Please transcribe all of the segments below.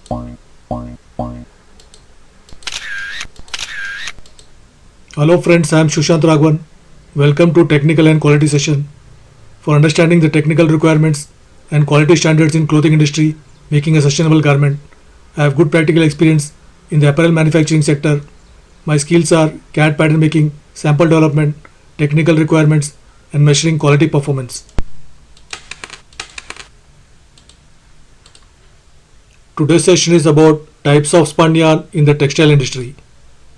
Hello friends, I am Shushant Raghavan. Welcome to Technical and Quality Session. For understanding the technical requirements and quality standards in clothing industry, making a sustainable garment, I have good practical experience in the apparel manufacturing sector. My skills are CAD pattern making, sample development, technical requirements, and measuring quality performance. Today's session is about types of spun yarn in the textile industry.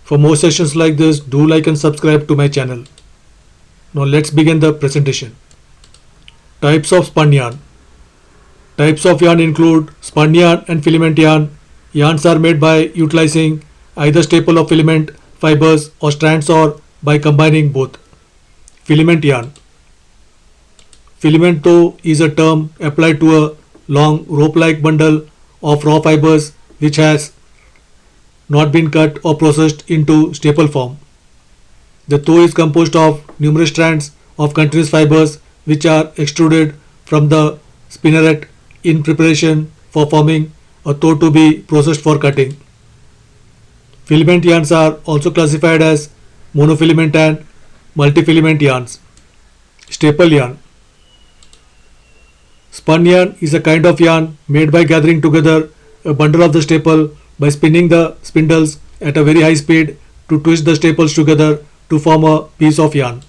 For more sessions like this, do like and subscribe to my channel. Now let's begin the presentation. Types of spun yarn. Types of yarn include spun yarn and filament yarn. Yarns are made by utilizing either staple of filament, fibers or strands or by combining both. Filament yarn. Filament tow is a term applied to a long rope-like bundle of raw fibers which has not been cut or processed into staple form. The tow is composed of numerous strands of continuous fibers which are extruded from the spinneret in preparation for forming a tow to be processed for cutting. Filament yarns are also classified as monofilament and multifilament yarns. Staple yarn. Spun yarn is a kind of yarn made by gathering together a bundle of the staple by spinning the spindles at a very high speed to twist the staples together to form a piece of yarn.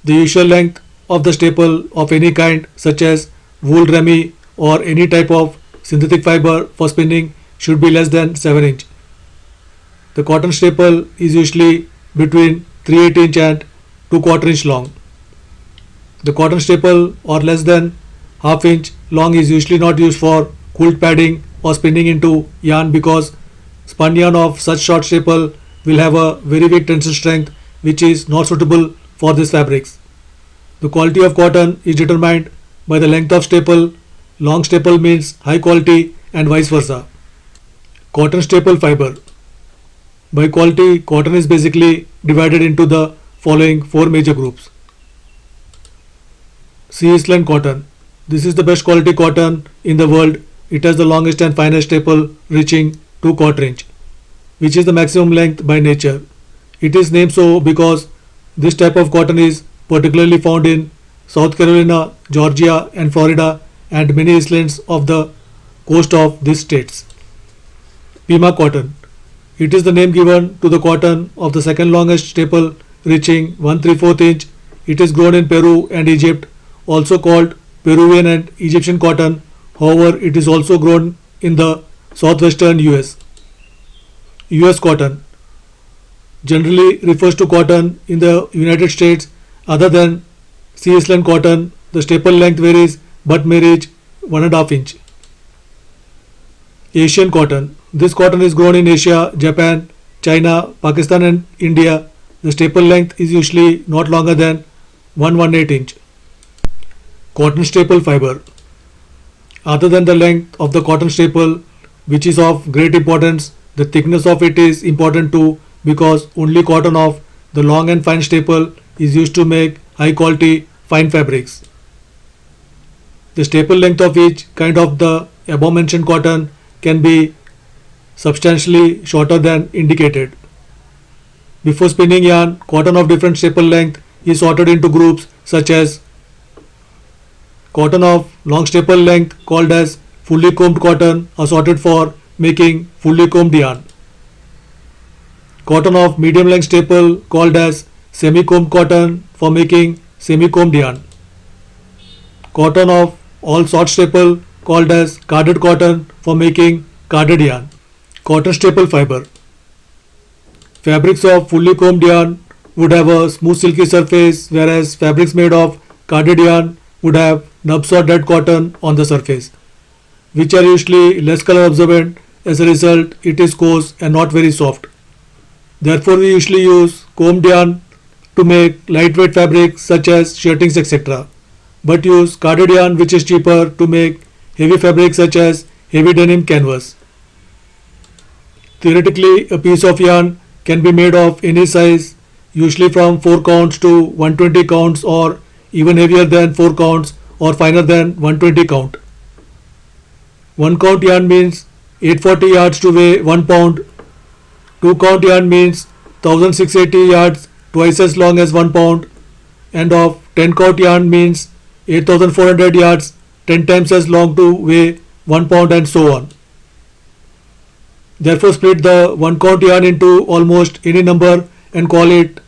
The usual length of the staple of any kind such as wool rami or any type of synthetic fiber for spinning should be less than 7 inch. The cotton staple is usually between 3/8 inch and 2/4 inch long. The cotton staple or less than half inch long is usually not used for quilt padding or spinning into yarn because spun yarn of such short staple will have a very weak tensile strength which is not suitable for these fabrics. The quality of cotton is determined by the length of staple. Long staple means high quality and vice versa. Cotton staple fiber. By quality, cotton is basically divided into the following 4 major groups. Seasland cotton. This is the best quality cotton in the world. It has the longest and finest staple reaching 2/4 inch, which is the maximum length by nature. It is named so because this type of cotton is particularly found in South Carolina, Georgia and Florida and many islands of the coast of these states. Pima cotton. It is the name given to the cotton of the second longest staple reaching 1/3 inch. It is grown in Peru and Egypt, also called Peruvian and Egyptian cotton. However, it is also grown in the southwestern US. US cotton generally refers to cotton in the United States. Other than Seasland cotton, the staple length varies but may reach 1.5 inch. Asian cotton. This cotton is grown in Asia, Japan, China, Pakistan and India. The staple length is usually not longer than 1/1/8 inch. Cotton staple fiber. Other than the length of the cotton staple, which is of great importance, the thickness of it is important too because only cotton of the long and fine staple is used to make high quality fine fabrics. The staple length of each kind of the above mentioned cotton can be substantially shorter than indicated. Before spinning yarn, cotton of different staple length is sorted into groups such as cotton of long staple length called as fully combed cotton are sorted for making fully combed yarn. Cotton of medium length staple called as semi-combed cotton for making semi-combed yarn. Cotton of all short staple called as carded cotton for making carded yarn. Cotton staple fiber. Fabrics of fully combed yarn would have a smooth silky surface, whereas fabrics made of carded yarn would have nubs or dead cotton on the surface, which are usually less color absorbent. As a result, it is coarse and not very soft. Therefore, we usually use combed yarn to make lightweight fabrics such as shirtings etc. But use carded yarn which is cheaper to make heavy fabrics such as heavy denim canvas. Theoretically, a piece of yarn can be made of any size, usually from 4 counts to 120 counts or even heavier than 4 counts or finer than 120 count. 1 count yarn means 840 yards to weigh 1 pound. 2 count yarn means 1680 yards, twice as long as 1 pound. And of 10 count yarn means 8400 yards, 10 times as long to weigh 1 pound, and so on. Therefore, split the 1 count yarn into almost any number and call it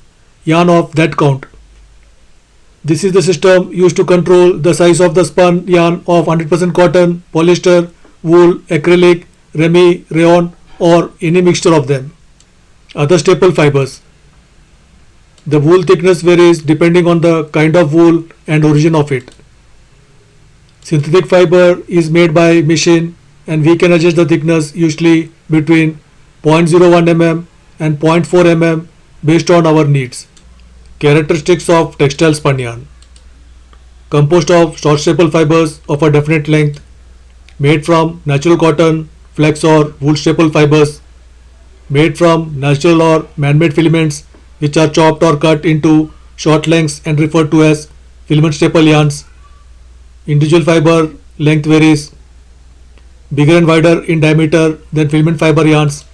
yarn of that count. This is the system used to control the size of the spun yarn of 100% cotton, polyester, wool, acrylic, remi, rayon, or any mixture of them. Other staple fibers. The wool thickness varies depending on the kind of wool and origin of it. Synthetic fiber is made by machine, and we can adjust the thickness usually between 0.01 mm and 0.4 mm based on our needs. Characteristics of textile spun yarn. Composed of short staple fibers of a definite length, made from natural cotton, flax or wool staple fibers, made from natural or man-made filaments which are chopped or cut into short lengths and referred to as filament staple yarns. Individual fiber length varies, bigger and wider in diameter than filament fiber yarns.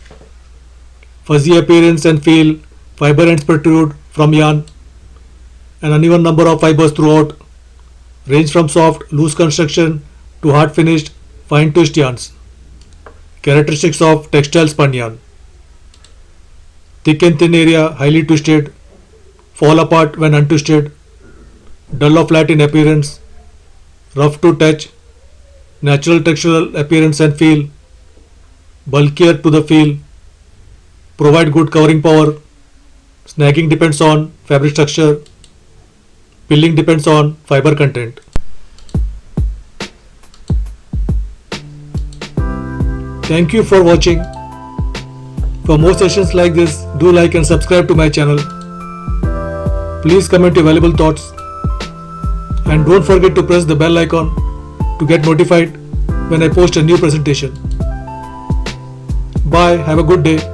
Fuzzy appearance and feel, fiber ends protrude from yarn. An uneven number of fibers throughout, range from soft, loose construction to hard finished, fine twist yarns. Characteristics of textile spun yarn. Thick and thin area highly twisted, fall apart when untwisted, dull or flat in appearance, rough to touch, natural textural appearance and feel, bulkier to the feel, provide good covering power, snagging depends on fabric structure, pilling depends on fiber content. Thank you for watching. For more sessions like this, do like and subscribe to my channel. Please comment your valuable thoughts and don't forget to press the bell icon to get notified when I post a new presentation. Bye, have a good day.